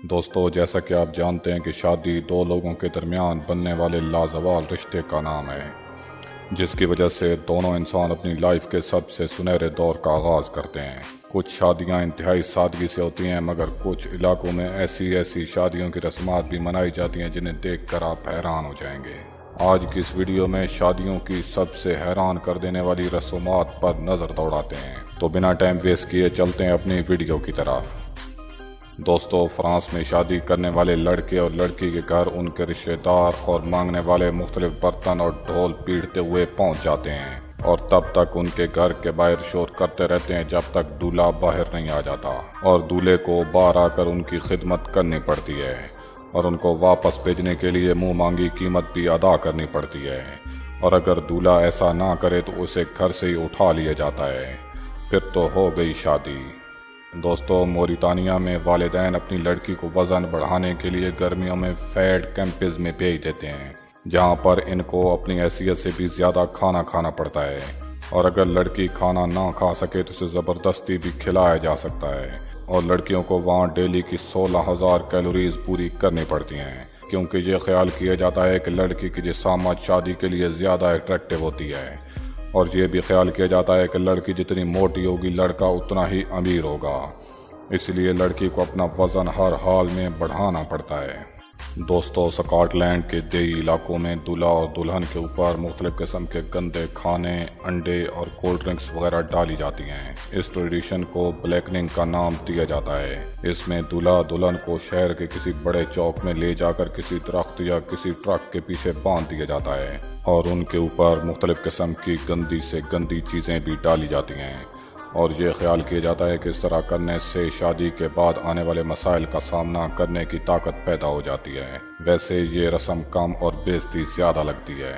دوستو، جیسا کہ آپ جانتے ہیں کہ شادی دو لوگوں کے درمیان بننے والے لازوال رشتے کا نام ہے، جس کی وجہ سے دونوں انسان اپنی لائف کے سب سے سنہرے دور کا آغاز کرتے ہیں۔ کچھ شادیاں انتہائی سادگی سے ہوتی ہیں، مگر کچھ علاقوں میں ایسی شادیوں کی رسمات بھی منائی جاتی ہیں جنہیں دیکھ کر آپ حیران ہو جائیں گے۔ آج کی اس ویڈیو میں شادیوں کی سب سے حیران کر دینے والی رسومات پر نظر دوڑاتے ہیں، تو بنا ٹائم ویسٹ کیے چلتے ہیں اپنی ویڈیو کی طرف۔ دوستو، فرانس میں شادی کرنے والے لڑکے اور لڑکی کے گھر ان کے رشتہ دار اور مانگنے والے مختلف برتن اور ڈھول پیٹتے ہوئے پہنچ جاتے ہیں، اور تب تک ان کے گھر کے باہر شور کرتے رہتے ہیں جب تک دولہا باہر نہیں آ جاتا، اور دولہے کو باہر آ کر ان کی خدمت کرنی پڑتی ہے، اور ان کو واپس بھیجنے کے لیے منہ مانگی قیمت بھی ادا کرنی پڑتی ہے، اور اگر دولہا ایسا نہ کرے تو اسے گھر سے ہی اٹھا لیا جاتا ہے۔ پھر تو ہو گئی شادی۔ دوستو، موریتانیہ میں والدین اپنی لڑکی کو وزن بڑھانے کے لیے گرمیوں میں فیٹ کیمپز میں بھیج دیتے ہیں، جہاں پر ان کو اپنی حیثیت سے بھی زیادہ کھانا پڑتا ہے، اور اگر لڑکی کھانا نہ کھا سکے تو اسے زبردستی بھی کھلایا جا سکتا ہے، اور لڑکیوں کو وہاں ڈیلی کی 16,000 کیلوریز پوری کرنی پڑتی ہیں، کیونکہ یہ خیال کیا جاتا ہے کہ لڑکی کی جسامت شادی کے لیے زیادہ اٹریکٹیو ہوتی ہے، اور یہ بھی خیال کیا جاتا ہے کہ لڑکی جتنی موٹی ہوگی لڑکا اتنا ہی امیر ہوگا، اس لیے لڑکی کو اپنا وزن ہر حال میں بڑھانا پڑتا ہے۔ دوستو، سکاٹ لینڈ کے دیہی علاقوں میں دولہا اور دلہن کے اوپر مختلف قسم کے گندے کھانے، انڈے اور کولڈ ڈرنکس وغیرہ ڈالی جاتی ہیں۔ اس ٹریڈیشن کو بلیکننگ کا نام دیا جاتا ہے۔ اس میں دولہا دلہن کو شہر کے کسی بڑے چوک میں لے جا کر کسی درخت یا کسی ٹرک کے پیچھے باندھ دیا جاتا ہے، اور ان کے اوپر مختلف قسم کی گندی سے گندی چیزیں بھی ڈالی جاتی ہیں، اور یہ خیال کیا جاتا ہے کہ اس طرح کرنے سے شادی کے بعد آنے والے مسائل کا سامنا کرنے کی طاقت پیدا ہو جاتی ہے۔ ویسے یہ رسم کم اور بے عزتی زیادہ لگتی ہے۔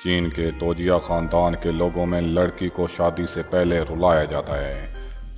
چین کے توجیہ خاندان کے لوگوں میں لڑکی کو شادی سے پہلے رلایا جاتا ہے،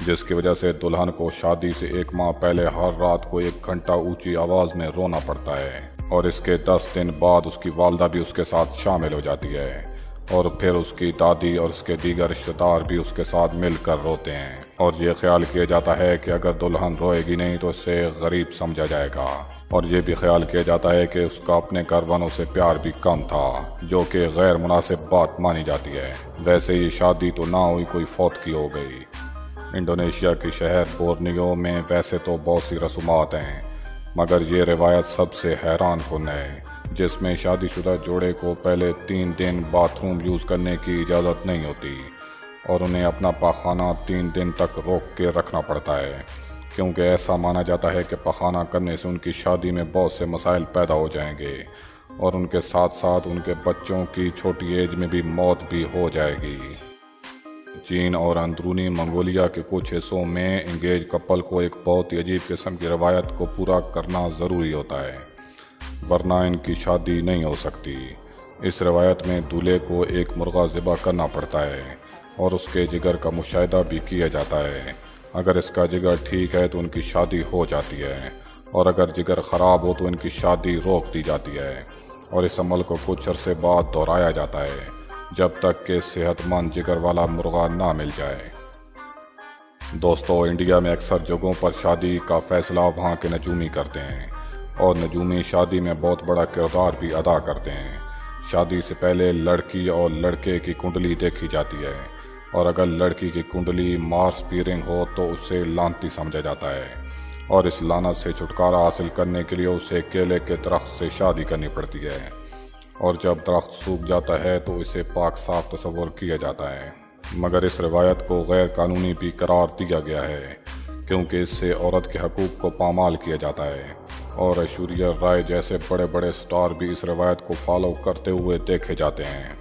جس کی وجہ سے دلہن کو شادی سے 1 ماہ پہلے ہر رات کو 1 گھنٹہ اونچی آواز میں رونا پڑتا ہے، اور اس کے 10 دن بعد اس کی والدہ بھی اس کے ساتھ شامل ہو جاتی ہے، اور پھر اس کی دادی اور اس کے دیگر رشتہ دار بھی اس کے ساتھ مل کر روتے ہیں، اور یہ خیال کیا جاتا ہے کہ اگر دلہن روئے گی نہیں تو اسے غریب سمجھا جائے گا، اور یہ بھی خیال کیا جاتا ہے کہ اس کا اپنے گھر والوں سے پیار بھی کم تھا، جو کہ غیر مناسب بات مانی جاتی ہے۔ ویسے یہ شادی تو نہ ہوئی، کوئی فوت کی ہو گئی۔ انڈونیشیا کے شہر بورنیو میں ویسے تو بہت سی رسومات ہیں، مگر یہ روایت سب سے حیران کن ہے، جس میں شادی شدہ جوڑے کو پہلے 3 دن باتھ روم یوز کرنے کی اجازت نہیں ہوتی، اور انہیں اپنا پاخانہ 3 دن تک روک کے رکھنا پڑتا ہے، کیونکہ ایسا مانا جاتا ہے کہ پاخانہ کرنے سے ان کی شادی میں بہت سے مسائل پیدا ہو جائیں گے، اور ان کے ساتھ ساتھ ان کے بچوں کی چھوٹی ایج میں بھی موت بھی ہو جائے گی۔ چین اور اندرونی منگولیا کے کچھ حصوں میں انگیج کپل کو ایک بہت ہی عجیب قسم کی روایت کو پورا کرنا ضروری ہوتا ہے، ورنہ ان کی شادی نہیں ہو سکتی۔ اس روایت میں دولہے کو ایک مرغا ذبح کرنا پڑتا ہے، اور اس کے جگر کا مشاہدہ بھی کیا جاتا ہے۔ اگر اس کا جگر ٹھیک ہے تو ان کی شادی ہو جاتی ہے، اور اگر جگر خراب ہو تو ان کی شادی روک دی جاتی ہے، اور اس عمل کو کچھ عرصے بعد دہرایا جاتا ہے، جب تک کہ صحت مند جگر والا مرغا نہ مل جائے۔ دوستو، انڈیا میں اکثر جگہوں پر شادی کا فیصلہ وہاں کے نجومی کرتے ہیں، اور نجومی شادی میں بہت بڑا کردار بھی ادا کرتے ہیں۔ شادی سے پہلے لڑکی اور لڑکے کی کنڈلی دیکھی جاتی ہے، اور اگر لڑکی کی کنڈلی مارس بیرنگ ہو تو اسے لانتی سمجھا جاتا ہے، اور اس لعنت سے چھٹکارا حاصل کرنے کے لیے اسے کیلے کے درخت سے شادی کرنی پڑتی ہے، اور جب درخت سوکھ جاتا ہے تو اسے پاک صاف تصور کیا جاتا ہے، مگر اس روایت کو غیر قانونی بھی قرار دیا گیا ہے، کیونکہ اس سے عورت کے حقوق کو پامال کیا جاتا ہے، اور ایشوریا رائے جیسے بڑے بڑے سٹار بھی اس روایت کو فالو کرتے ہوئے دیکھے جاتے ہیں۔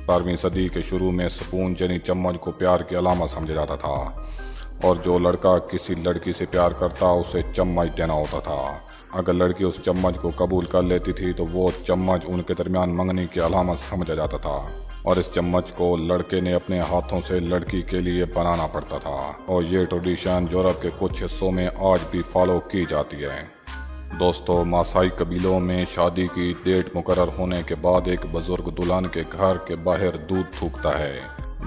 18ویں صدی کے شروع میں سپون یعنی چمچ کو پیار کی علامت سمجھا جاتا تھا، اور جو لڑکا کسی لڑکی سے پیار کرتا اسے چمچ دینا ہوتا تھا۔ اگر لڑکی اس چمچ کو قبول کر لیتی تھی تو وہ چمچ ان کے درمیان منگنی کی علامت سمجھا جاتا تھا، اور اس چمچ کو لڑکے نے اپنے ہاتھوں سے لڑکی کے لیے بنانا پڑتا تھا، اور یہ ٹریڈیشن یورپ کے کچھ حصوں میں آج بھی فالو کی جاتی ہے۔ دوستو، ماسائی قبیلوں میں شادی کی ڈیٹ مقرر ہونے کے بعد ایک بزرگ دلہن کے گھر کے باہر دودھ تھوکتا ہے،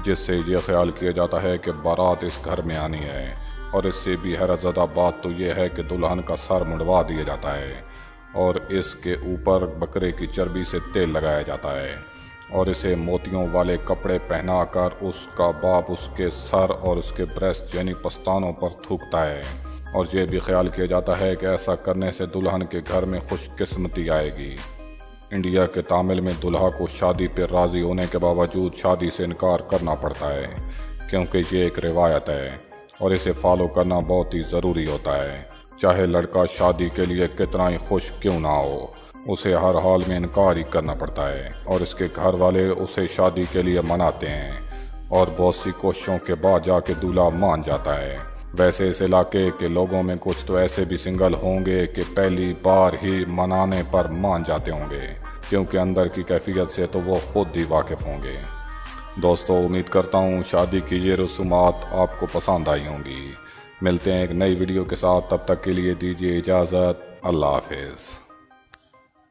جس سے یہ خیال کیا جاتا ہے کہ بارات اس گھر میں آنی ہے، اور اس سے بھی حیرت زدہ بات تو یہ ہے کہ دلہن کا سر منڈوا دیا جاتا ہے اور اس کے اوپر بکرے کی چربی سے تیل لگایا جاتا ہے اور اسے موتیوں والے کپڑے پہنا کر اس کا باپ اس کے سر اور اس کے بریسٹ یعنی پستانوں پر تھوکتا ہے، اور یہ بھی خیال کیا جاتا ہے کہ ایسا کرنے سے دلہن کے گھر میں خوش قسمتی آئے گی۔ انڈیا کے تامل میں دلہا کو شادی پر راضی ہونے کے باوجود شادی سے انکار کرنا پڑتا ہے، کیونکہ یہ ایک روایت ہے اور اسے فالو کرنا بہت ہی ضروری ہوتا ہے۔ چاہے لڑکا شادی کے لیے کتنا ہی خوش کیوں نہ ہو، اسے ہر حال میں انکار ہی کرنا پڑتا ہے، اور اس کے گھر والے اسے شادی کے لیے مناتے ہیں اور بہت سی کوششوں کے بعد جا کے دولہا مان جاتا ہے۔ ویسے اس علاقے کے لوگوں میں کچھ تو ایسے بھی سنگل ہوں گے کہ پہلی بار ہی منانے پر مان جاتے ہوں گے، کیونکہ اندر کی کیفیت سے تو وہ خود ہی واقف ہوں گے۔ دوستو، امید کرتا ہوں شادی کی یہ رسومات آپ کو پسند آئی ہوں گی۔ ملتے ہیں ایک نئی ویڈیو کے ساتھ، تب تک کے لیے دیجیے اجازت۔ اللہ حافظ۔